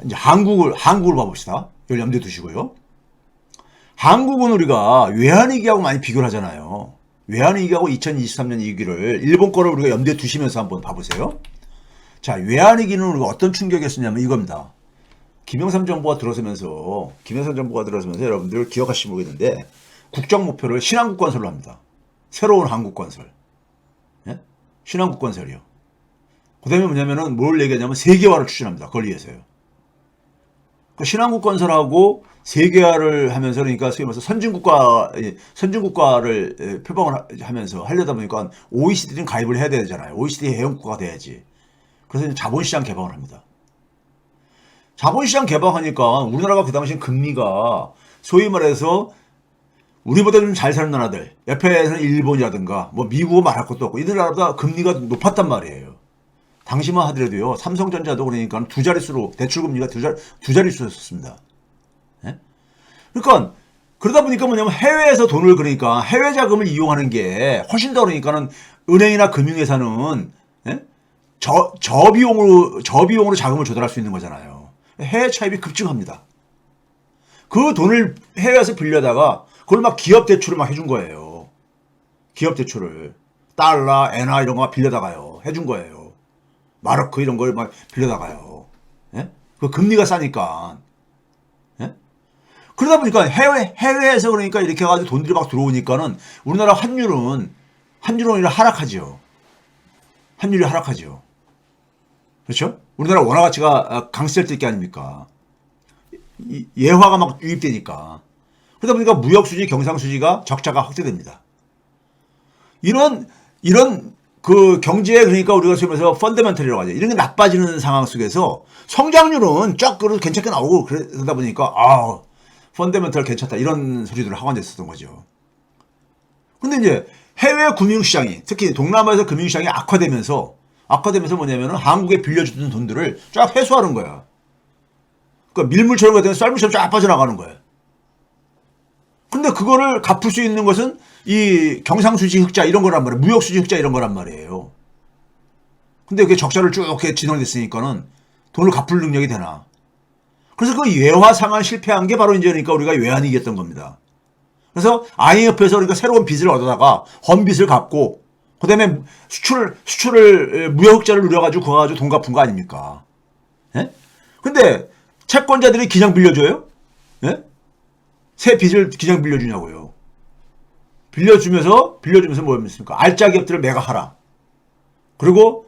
이제 한국을 봐봅시다. 이걸 염두에 두시고요. 한국은 우리가 외환위기하고 많이 비교를 하잖아요. 외환위기하고 2023년 위기를 일본 거를 우리가 염두에 두시면서 한번 봐보세요. 자, 외환위기는 우리가 어떤 충격이었냐면 이겁니다. 김영삼 정부가 들어서면서 여러분들 기억하시면 모르겠는데 국정 목표를 신한국 건설로 합니다. 새로운 한국 건설. 예? 신한국 건설이요. 그 다음에 뭐냐면은 뭘 얘기하냐면 세계화를 추진합니다. 그걸 위해서요. 그 신한국 건설하고 세계화를 하면서 그러니까 소위 말해서 선진국가를 표방을 하면서 하려다 보니까 OECD는 가입을 해야 되잖아요. OECD 회원국가가 돼야지. 그래서 이제 자본시장 개방을 합니다. 자본시장 개방하니까 우리나라가 그 당시 금리가 소위 말해서 우리보다 좀 잘 사는 나라들, 옆에서는 일본이라든가 뭐 미국은 말할 것도 없고 이들 나라보다 금리가 높았단 말이에요. 당시만 하더라도요. 삼성전자도 그러니까 두 자릿수로 대출금리가 두 자릿수였습니다. 예? 그러니까 그러다 보니까 뭐냐면 해외에서 돈을 그러니까 해외 자금을 이용하는 게 훨씬 더 그러니까는 은행이나 금융회사는 예? 저비용으로 자금을 조달할 수 있는 거잖아요. 해외 차입이 급증합니다. 그 돈을 해외에서 빌려다가 그걸 막 기업 대출을 막 해준 거예요. 기업 대출을 달러, 엔화 이런 거 빌려다가요. 해준 거예요. 마르크 이런 걸 막 빌려다가요. 예? 그 금리가 싸니까. 예? 그러다 보니까 해외에서 그러니까 이렇게 해가지고 돈들이 막 들어오니까는 우리나라 환율은 오히려 하락하죠. 환율이 하락하죠. 그렇죠? 우리나라 원화 가치가 강세될 때 있게 아닙니까? 예화가 막 유입되니까. 그러다 보니까 무역 수지, 경상 수지가 적자가 확대됩니다. 이런 그 경제에 그러니까 우리가 소위해서 펀더멘털이라고 하죠. 이런 게 나빠지는 상황 속에서 성장률은 쫙 그래도 괜찮게 나오고 그러다 보니까 펀더멘털 괜찮다 이런 소리들을 하고 앉았었던 거죠. 근데 이제 해외 금융시장이 특히 동남아에서 금융시장이 악화되면서 뭐냐면은 한국에 빌려주던 돈들을 쫙 회수하는 거야. 그러니까 밀물처럼 같은 쌀물처럼 쫙 빠져나가는 거야. 근데 그거를 갚을 수 있는 것은 이 경상수지 흑자 이런 거란 말이에요. 무역수지 흑자 이런 거란 말이에요. 근데 그게 적자를 쭉 이렇게 진행됐으니까는 돈을 갚을 능력이 되나. 그래서 그 외화 상환 실패한 게 바로 이제 그러니까 우리가 외환위기였던 겁니다. 그래서 IMF에서 그러니까 새로운 빚을 얻어다가 헌빚을 갚고 그 다음에 수출을 무역 흑자를 누려가지고 그거 가지고 돈 갚은 거 아닙니까? 예? 근데 채권자들이 그냥 빌려줘요? 예? 새 빚을 그냥 빌려주냐고요. 빌려주면서 뭐였습니까? 알짜 기업들을 매각하라. 그리고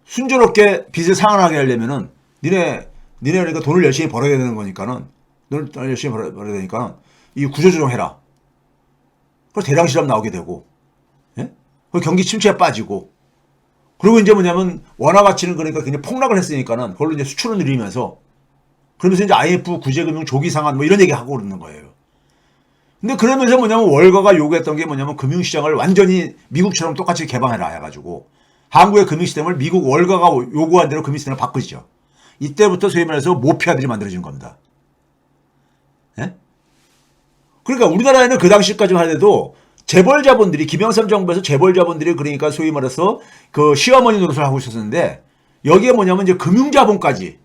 순조롭게 빚을 상환하게 하려면은 니네 그러니까 돈을 열심히 벌어야 되는 거니까는 돈을 열심히 벌어야 되니까 이 구조조정 해라. 그래서 대량 실업 나오게 되고, 예? 경기 침체에 빠지고, 그리고 이제 뭐냐면 원화 가치는 그러니까 그냥 폭락을 했으니까는 그걸로 이제 수출을 늘리면서 그러면서 이제 IMF 구제금융 조기 상환 뭐 이런 얘기 하고 그러는 거예요. 근데 그러면서 뭐냐면 월가가 요구했던 게 뭐냐면 금융시장을 완전히 미국처럼 똑같이 개방해라 해가지고 한국의 금융시스템을 미국 월가가 요구한 대로 금융시스템을 바꾸시죠. 이때부터 소위 말해서 모피아들이 만들어진 겁니다. 예? 그러니까 우리나라에는 그 당시까지만 하더라도 재벌자본들이 김영삼 정부에서 재벌자본들이 그러니까 소위 말해서 그 시어머니 노릇을 하고 있었는데 여기에 뭐냐면 이제 금융자본까지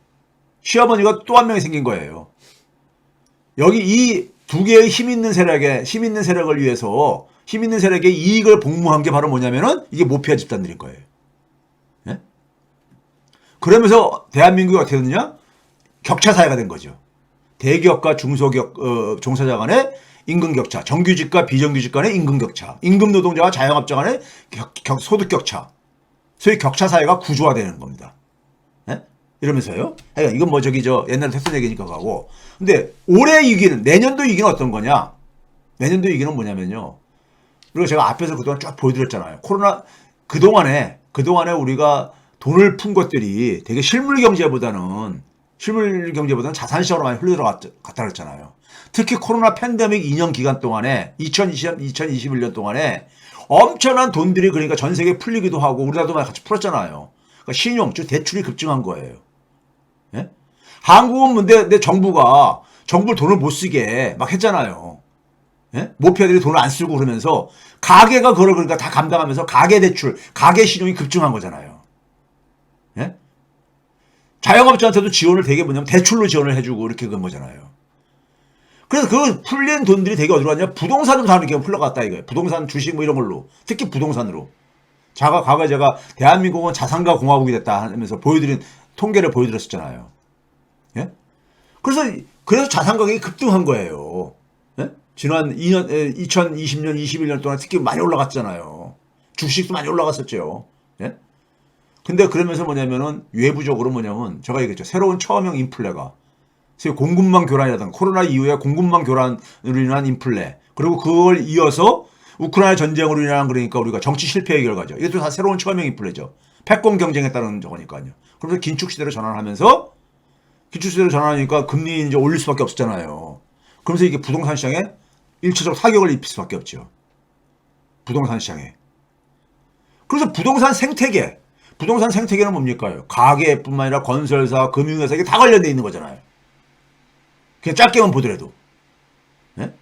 시어머니가 또 한 명이 생긴 거예요. 여기 이 두 개의 힘 있는 세력을 위해서 힘 있는 세력의 이익을 복무한 게 바로 뭐냐면은 이게 모피아 집단들인 거예요. 예? 그러면서 대한민국이 어떻게 됐느냐? 격차 사회가 된 거죠. 대기업과 중소기업 종사자 간의 임금 격차, 정규직과 비정규직 간의 임금 격차, 임금 노동자와 자영업자 간의 소득 격차, 소위 격차 사회가 구조화되는 겁니다. 예? 이러면서요. 이건 뭐 옛날에 했던 얘기니까 가고. 근데 올해 위기는 내년도 위기는 어떤 거냐? 내년도 위기는 뭐냐면요. 그리고 제가 앞에서 그동안 쫙 보여드렸잖아요. 코로나 그동안에 우리가 돈을 푼 것들이 되게 실물 경제보다는 자산시장으로 많이 흘러갔다 그랬잖아요. 특히 코로나 팬데믹 2년 기간 동안에 2021년 동안에 엄청난 돈들이 그러니까 전 세계에 풀리기도 하고 우리나라도 같이 풀었잖아요. 그러니까 신용, 즉 대출이 급증한 거예요. 예? 한국은 근데 정부를 돈을 못 쓰게 막 했잖아요. 예? 모피아들이 돈을 안 쓰고 그러면서 가게가 그걸 그러니까 다 감당하면서 가계 대출, 가계 신용이 급증한 거잖아요. 예? 자영업자한테도 지원을 되게 뭐냐면 대출로 지원을 해주고 이렇게 그런 거잖아요. 그래서 그 풀린 돈들이 되게 어디로 갔냐? 부동산으로 다 이렇게 풀러갔다 이거예요. 부동산, 주식 뭐 이런 걸로. 특히 부동산으로. 과거에 제가 대한민국은 자산가 공화국이 됐다 하면서 통계를 보여드렸었잖아요. 예? 그래서 자산 가격이 급등한 거예요. 예? 지난 2020년, 21년 동안 특히 많이 올라갔잖아요. 주식도 많이 올라갔었죠. 예? 근데 그러면서 뭐냐면은 외부적으로 뭐냐면 제가 얘기했죠. 새로운 처음형 인플레가 공급망 교란이라든가 코로나 이후에 공급망 교란으로 인한 인플레 그리고 그걸 이어서 우크라이나 전쟁으로 인한 그러니까 우리가 정치 실패의 결과죠. 이것도 다 새로운 처음형 인플레죠. 패권 경쟁에 따른 저거니까요. 그래서 긴축 시대로 전환하면서 긴축 시대로 전환하니까 금리 이제 올릴 수밖에 없었잖아요. 그러면서 이게 부동산 시장에 일차적 타격을 입힐 수밖에 없죠. 부동산 시장에. 그래서 부동산 생태계는 뭡니까? 가게뿐만 아니라 건설사, 금융회사 이게 다 관련돼 있는 거잖아요. 그냥 짧게만 보더라도. 네?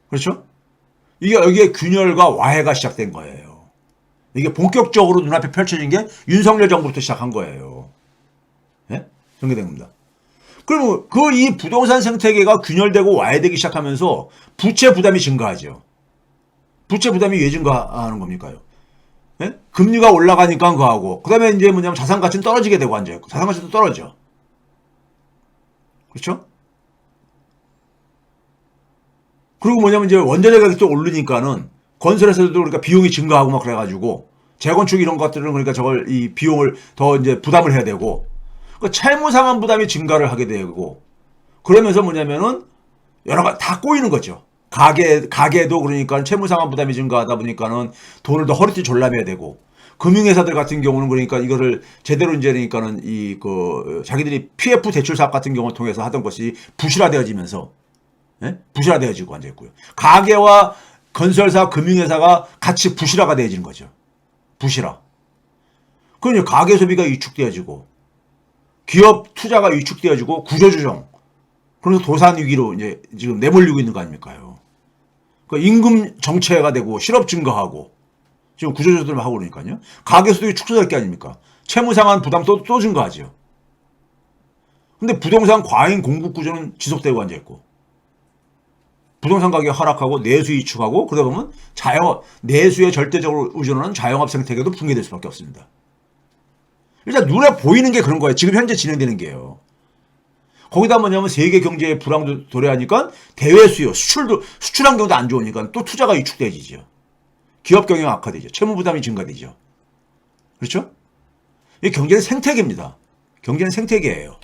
그렇죠? 여기에 균열과 와해가 시작된 거예요. 이게 본격적으로 눈앞에 펼쳐진 게 윤석열 정부부터 시작한 거예요. 네? 전개된 겁니다. 그러면 이 부동산 생태계가 균열되고 와해되기 시작하면서 부채 부담이 증가하죠. 부채 부담이 왜 증가하는 겁니까요? 네? 금리가 올라가니까 그거하고, 그 다음에 이제 뭐냐면 자산 가치는 떨어지게 되고 앉아있고, 자산 가치도 떨어져. 그렇죠? 그리고 뭐냐면 이제 원자재 가격이 또 오르니까는 건설에서도 그러니까 비용이 증가하고 막 그래가지고 재건축 이런 것들은 그러니까 이 비용을 더 이제 부담을 해야 되고 그러니까 채무 상환 부담이 증가를 하게 되고 그러면서 뭐냐면은 여러 가지 다 꼬이는 거죠. 가게도 그러니까 채무 상환 부담이 증가하다 보니까는 돈을 더 허리띠 졸라매야 되고 금융회사들 같은 경우는 그러니까 이거를 제대로 이제 그러니까는 자기들이 PF 대출 사업 같은 경우를 통해서 하던 것이 부실화되어지면서 예? 부실화되어지고 앉아있고요. 가게와 건설사, 금융회사가 같이 부실화가 되어지는 거죠. 부실화. 그러니 가계 소비가 위축되어지고 기업 투자가 위축되어지고 구조조정. 그래서 도산 위기로 이제 지금 내몰리고 있는 거 아닙니까요? 그러니까 임금 정체가 되고 실업 증가하고 지금 구조조정을 하고 그러니까요. 가계 소득이 축소될 게 아닙니까? 채무 상환 부담 또 증가하죠. 근데 부동산 과잉 공급 구조는 지속되고 앉아있고 부동산 가격이 하락하고 내수 위축하고 그러다 보면 내수에 절대적으로 의존하는 자영업 생태계도 붕괴될 수밖에 없습니다. 일단 눈에 보이는 게 그런 거예요. 지금 현재 진행되는 게요. 거기다 뭐냐면 세계 경제의 불황도 도래하니까 대외 수요, 수출 환경도 안 좋으니까 또 투자가 위축되지죠. 기업 경영 악화되죠. 채무 부담이 증가되죠. 그렇죠? 이 경제는 생태계입니다. 경제는 생태계예요.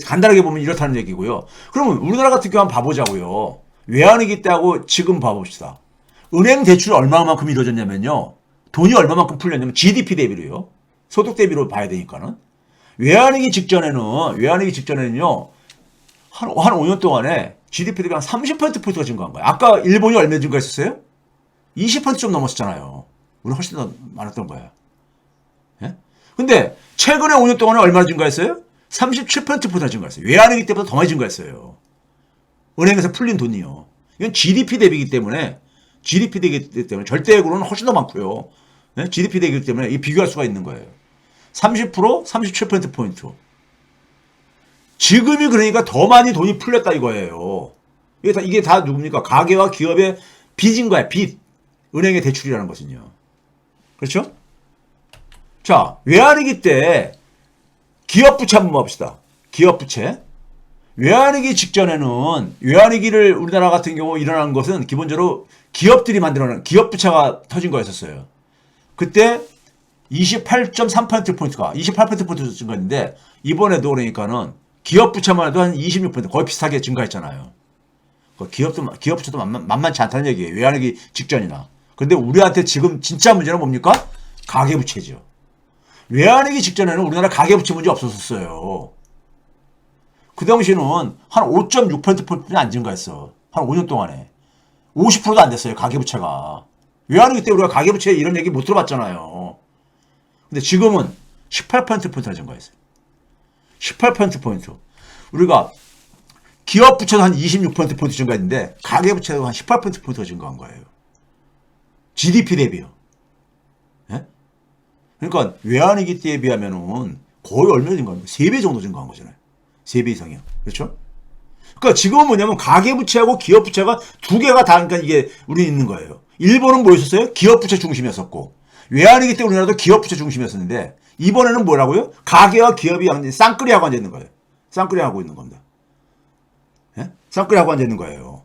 간단하게 보면 이렇다는 얘기고요. 그러면 우리나라 같은 경우 한번 봐보자고요. 외환위기 때하고 지금 봐봅시다. 은행 대출이 얼마만큼 이루어졌냐면요. 돈이 얼마만큼 풀렸냐면 GDP 대비로요. 소득 대비로 봐야 되니까는. 외환위기 직전에는요. 한 5년 동안에 GDP 대비 한 30%포인트가 증가한 거예요. 아까 일본이 얼마 증가했었어요? 20% 좀 넘었었잖아요. 우리 훨씬 더 많았던 거예요. 예? 근데 최근에 5년 동안에 얼마나 증가했어요? 37%포인트가 증가했어요. 외환위기 때보다 더 많이 증가했어요. 은행에서 풀린 돈이요. 이건 GDP 대비이기 때문에 절대액으로는 훨씬 더 많고요. 네? GDP 대비이기 때문에 이 비교할 수가 있는 거예요. 30%, 37%포인트. 지금이 그러니까 더 많이 돈이 풀렸다 이거예요. 이게 다 누굽니까? 가계와 기업의 빚인 거야. 빚. 은행의 대출이라는 것은요. 그렇죠? 자, 외환위기 때 기업 부채 한번 봅시다. 기업 부채. 외환위기 직전에는 외환위기를 우리나라 같은 경우 일어난 것은 기본적으로 기업들이 만들어낸 기업 부채가 터진 거였었어요. 그때 28.3%포인트가 28%포인트 증가했는데 이번에도 그러니까는 기업 부채만 해도 한 26% 거의 비슷하게 증가했잖아요. 기업 부채도 만만치 않다는 얘기예요. 외환위기 직전이나. 근데 우리한테 지금 진짜 문제는 뭡니까? 가계 부채죠. 외환위기 직전에는 우리나라 가계 부채 문제 없었어요. 그 당시는 한 5.6%포인트는 안 증가했어. 한 5년 동안에. 50%도 안 됐어요. 가계부채가. 외환위기 때 우리가 가계부채 이런 얘기 못 들어봤잖아요. 근데 지금은 18%포인트나 증가했어요. 18%포인트. 우리가 기업부채도 한 26%포인트 증가했는데 가계부채도 한 18%포인트가 증가한 거예요. GDP 대비요. 예? 그러니까 외환위기 때에 비하면은 거의 얼마나 증가한 거예요? 3배 정도 증가한 거잖아요. 3배 이상이요. 그렇죠? 그러니까 지금은 뭐냐면 가계부채하고 기업부채가 두 개가 다, 그러니까 이게 우리 있는 거예요. 일본은 뭐였었어요? 기업부채 중심이었었고, 외환위기 때 우리나라도 기업부채 중심이었었는데, 이번에는 뭐라고요? 가계와 기업이 쌍끌이하고 앉아 있는 거예요. 쌍끌이하고 있는 겁니다. 예? 쌍끌이하고 앉아 있는 거예요.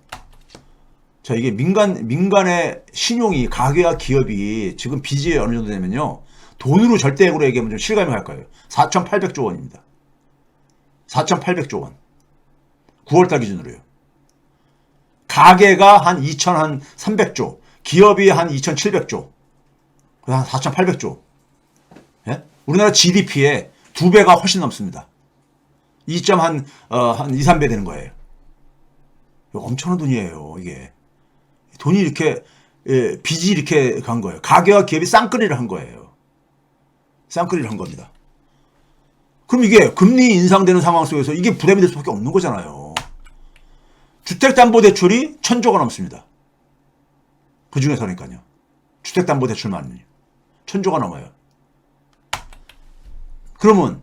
자, 이게 민간의 신용이, 가계와 기업이 지금 빚이 어느 정도 되면요, 돈으로 절대액으로 얘기하면 좀 실감이 갈 거예요. 4,800조 원입니다. 4,800조 원. 9월달 기준으로요. 가계가 한 2,300조, 기업이 한 2,700조, 한 4,800조. 예? 우리나라 GDP의 2배가 훨씬 넘습니다. 2한 2, 3배 되는 거예요. 엄청난 돈이에요, 이게. 돈이 이렇게, 빚이 이렇게 간 거예요. 가계와 기업이 쌍끌이를 한 거예요. 쌍끌이를 한 겁니다. 그럼 이게 금리 인상되는 상황 속에서 이게 부담이 될 수밖에 없는 거잖아요. 주택담보대출이 1,000조가 넘습니다. 그 중에서니까요. 주택담보대출만요. 1,000조가 넘어요. 그러면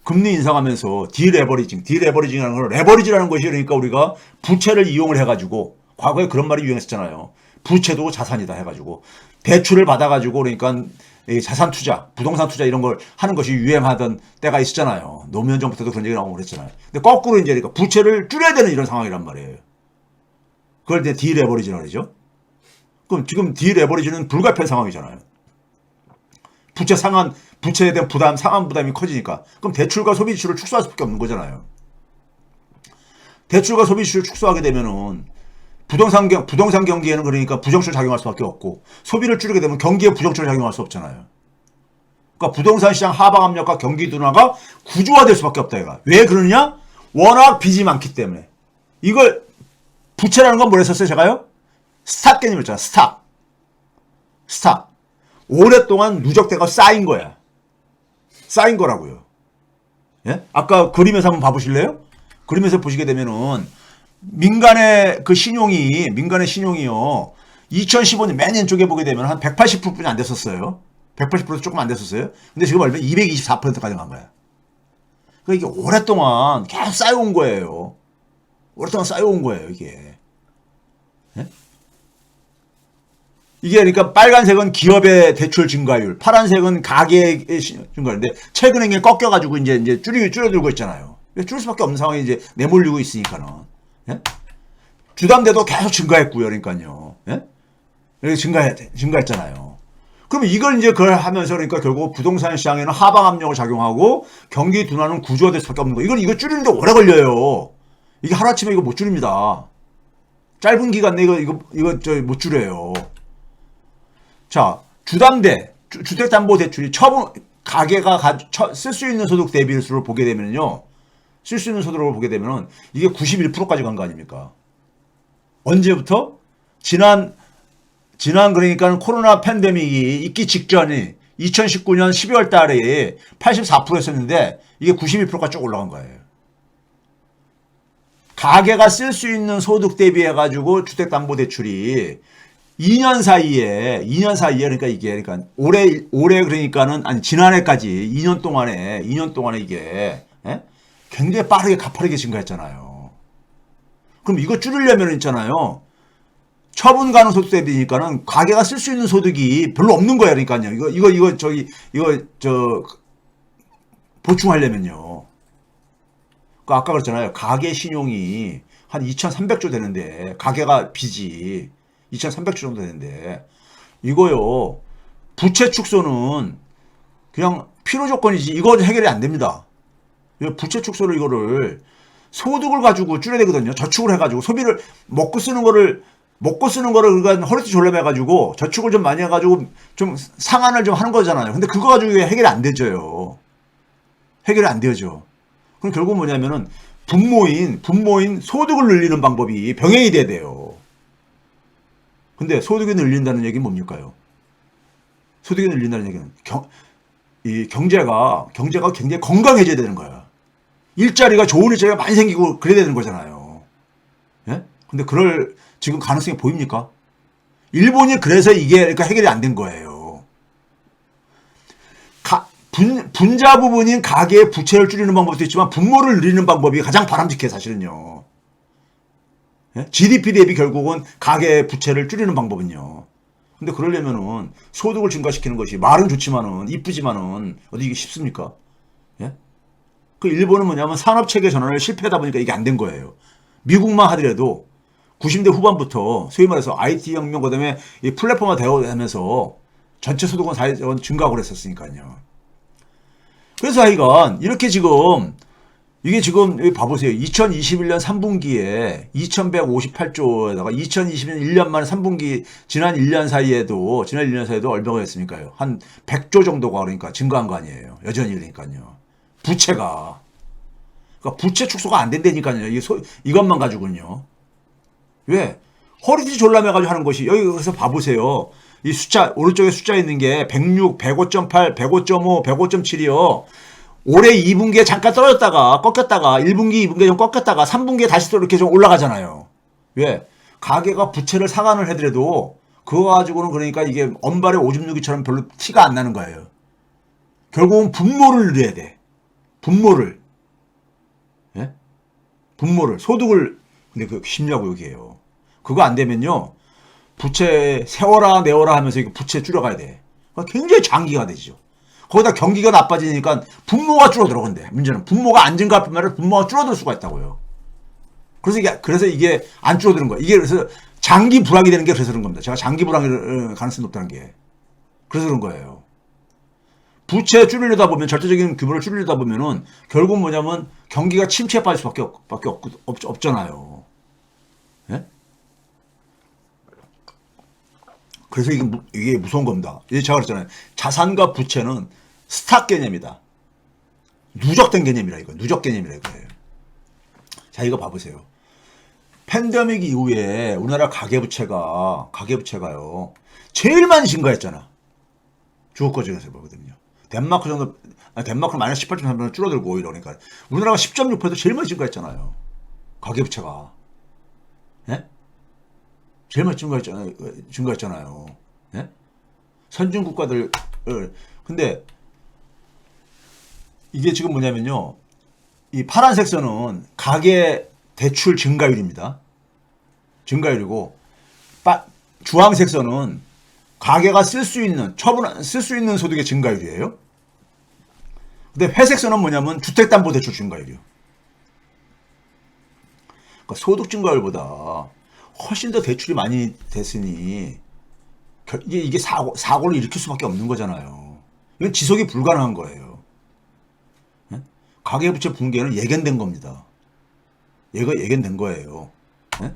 금리 인상하면서 디레버리징이라는 걸, 레버리지라는 것이 그러니까 우리가 부채를 이용을 해가지고, 과거에 그런 말이 유행했었잖아요. 부채도 자산이다 해가지고 대출을 받아가지고 그러니까 자산 투자, 부동산 투자 이런 걸 하는 것이 유행하던 때가 있었잖아요. 노무현 정부 때도 그런 얘기 나오고 그랬잖아요. 근데 거꾸로 이제 그러니까 부채를 줄여야 되는 이런 상황이란 말이에요. 그걸 이제 디레버리지라고 그러죠. 그럼 지금 디레버리지는 불가피한 상황이잖아요. 부채에 대한 부담, 상환 부담이 커지니까. 그럼 대출과 소비 지출을 축소할 수밖에 없는 거잖아요. 대출과 소비 지출을 축소하게 되면은 부동산 경기에는 그러니까 부정출 작용할 수밖에 없고, 소비를 줄이게 되면 경기에 부정출 작용할 수 없잖아요. 그러니까 부동산 시장 하방 압력과 경기 둔화가 구조화될 수밖에 없다 얘가. 왜 그러느냐? 워낙 빚이 많기 때문에. 이걸 부채라는 건 뭘 했었어요 제가요? 스탁 개념을 했잖아. 스탁. 오랫동안 누적대가 쌓인 거야. 쌓인 거라고요. 예? 아까 그림에서 한번 봐보실래요? 그림에서 보시게 되면은 민간의 신용이요. 2015년 매년 쪽에 보게 되면 한 180%뿐이 안 됐었어요. 180% 조금 안 됐었어요. 근데 지금 얼마? 224%까지 간 거야. 그러니까 이게 오랫동안 계속 쌓여온 거예요. 오랫동안 쌓여온 거예요, 이게. 예? 이게 그러니까 빨간색은 기업의 대출 증가율, 파란색은 가계의 증가율인데 최근에 이게 꺾여가지고 이제 줄여들고 있잖아요. 줄일 수밖에 없는 상황이 이제 내몰리고 있으니까는. 예? 주담대도 계속 증가했고요, 그러니까요. 예? 증가했잖아요. 그러면 이걸 이제 그걸 하면서 그러니까 결국 부동산 시장에는 하방 압력을 작용하고 경기 둔화는 구조화될 수밖에 없는 거예요. 이걸 줄이는데 오래 걸려요. 이게 하루아침에 이거 못 줄입니다. 짧은 기간 내에 이거 못 줄여요. 자, 주담대, 주택담보대출이 가계가 쓸 수 있는 소득 대비율을 보게 되면요. 쓸 수 있는 소득을 보게 되면은 이게 91%까지 간 거 아닙니까? 언제부터? 지난 그러니까 코로나 팬데믹이 있기 직전이 2019년 12월 달에 84%였었는데 이게 91%까지 쭉 올라간 거예요. 가계가 쓸 수 있는 소득 대비해가지고 주택담보대출이 2년 사이에 그러니까 이게 그러니까 올해 그러니까는 아니 지난해까지 2년 동안에 이게 굉장히 빠르게 가파르게 증가했잖아요. 그럼 이거 줄이려면 있잖아요. 처분 가능 소득 대비니까는 가계가 쓸 수 있는 소득이 별로 없는 거예요. 그러니까요. 보충하려면요. 아까 그랬잖아요. 가계 신용이 한 2,300조 되는데 가계가 빚이 2,300조 정도 되는데 이거요. 부채 축소는 그냥 필요 조건이지 이거 해결이 안 됩니다. 부채 축소를 이거를 소득을 가지고 줄여야 되거든요. 저축을 해가지고 소비를 먹고 쓰는 거를 그러니까 허리띠 졸라매가지고 저축을 좀 많이 해가지고 좀 상환을 좀 하는 거잖아요. 근데 그거 가지고 해결이 안 되죠. 해결이 안 되죠. 그럼 결국 뭐냐면은 분모인 소득을 늘리는 방법이 병행이 돼야 돼요. 근데 소득이 늘린다는 얘기는 뭡니까요? 소득이 늘린다는 얘기는 이 경제가 굉장히 건강해져야 되는 거야. 좋은 일자리가 많이 생기고 그래야 되는 거잖아요. 예? 근데 그럴 지금 가능성이 보입니까? 일본이 그래서 이게 그러니까 해결이 안 된 거예요. 분자 부분인 가계의 부채를 줄이는 방법도 있지만 분모를 늘리는 방법이 가장 바람직해 사실은요. 예? GDP 대비 결국은 가계의 부채를 줄이는 방법은요. 근데 그러려면은 소득을 증가시키는 것이 말은 좋지만은 이쁘지만은 어디 이게 쉽습니까? 예? 그 일본은 뭐냐면 산업체계 전환을 실패하다 보니까 이게 안 된 거예요. 미국만 하더라도 90대 후반부터 소위 말해서 IT 혁명 그다음에 이 플랫폼화 되어가면서 전체 소득은 사회적으로 증가하고 그랬었으니까요. 그래서 하여간 이렇게 지금 이게 지금 여기 봐보세요. 2021년 3분기에 2158조에다가 2020년 1년 만에 3분기 지난 1년 사이에도 얼마가 됐습니까요? 한 100조 정도가 그러니까 증가한 거 아니에요. 여전히 그러니까요. 부채가 그러니까 부채 축소가 안 된다니까요. 이것만 가지고는요. 왜? 허리띠 졸라매가지고 하는 것이 여기서 봐보세요. 이 숫자 오른쪽에 숫자 있는 게 106, 105.8, 105.5, 105.7이요. 올해 2분기에 잠깐 떨어졌다가 꺾였다가 1분기, 2분기에 좀 꺾였다가 3분기에 다시 또 이렇게 좀 올라가잖아요. 왜? 가계가 부채를 상환을 해더라도 그거 가지고는 그러니까 이게 언발의 오줌 누기처럼 별로 티가 안 나는 거예요. 결국은 분모를 늘려야 돼. 분모를. 예? 분모를. 소득을. 근데 그거 쉽냐고 여기에요. 그거 안 되면요. 부채 세워라 내워라 하면서 이거 부채 줄여가야 돼. 굉장히 장기가 되죠. 거기다 경기가 나빠지니까 분모가 줄어들어. 근데 문제는 분모가 안 증가할 뿐만 아니라 분모가 줄어들 수가 있다고요. 그래서 이게 안 줄어드는 거예요. 이게 그래서 장기 불황이 되는 게 그래서 그런 겁니다. 제가 장기 불황일 가능성이 높다는 게 그래서 그런 거예요. 부채 줄이려다 보면 절대적인 규모를 줄이려다 보면은 결국 뭐냐면 경기가 침체에 빠질 수밖에 없잖아요. 예? 그래서 이게 무서운 겁니다. 이제 제가 그랬잖아요. 자산과 부채는 스탁 개념이다. 누적된 개념이라 이거. 누적 개념이라 이거예요. 자, 이거 봐보세요. 팬데믹 이후에 우리나라 가계부채가요. 제일 많이 증가했잖아. 주거거 중에서 보거든요. 덴마크 정도, 덴마크는 마이너스 18.3% 줄어들고 오히려 그러니까. 우리나라가 10.6% 제일 많이 증가했잖아요. 가계부채가. 예? 제일 많이 증가했잖아요. 예? 선진 국가들, 근데 이게 지금 뭐냐면요. 이 파란색 선은 가계 대출 증가율입니다. 증가율이고, 주황색 선은 가계가 쓸 수 있는 소득의 증가율이에요. 근데 회색 선은 뭐냐면 주택담보대출 증가율이요. 그러니까 소득 증가율보다 훨씬 더 대출이 많이 됐으니 이게 사고를 일으킬 수밖에 없는 거잖아요. 이건 지속이 불가능한 거예요. 네? 가계부채 붕괴는 예견된 겁니다. 예견된 거예요. 네?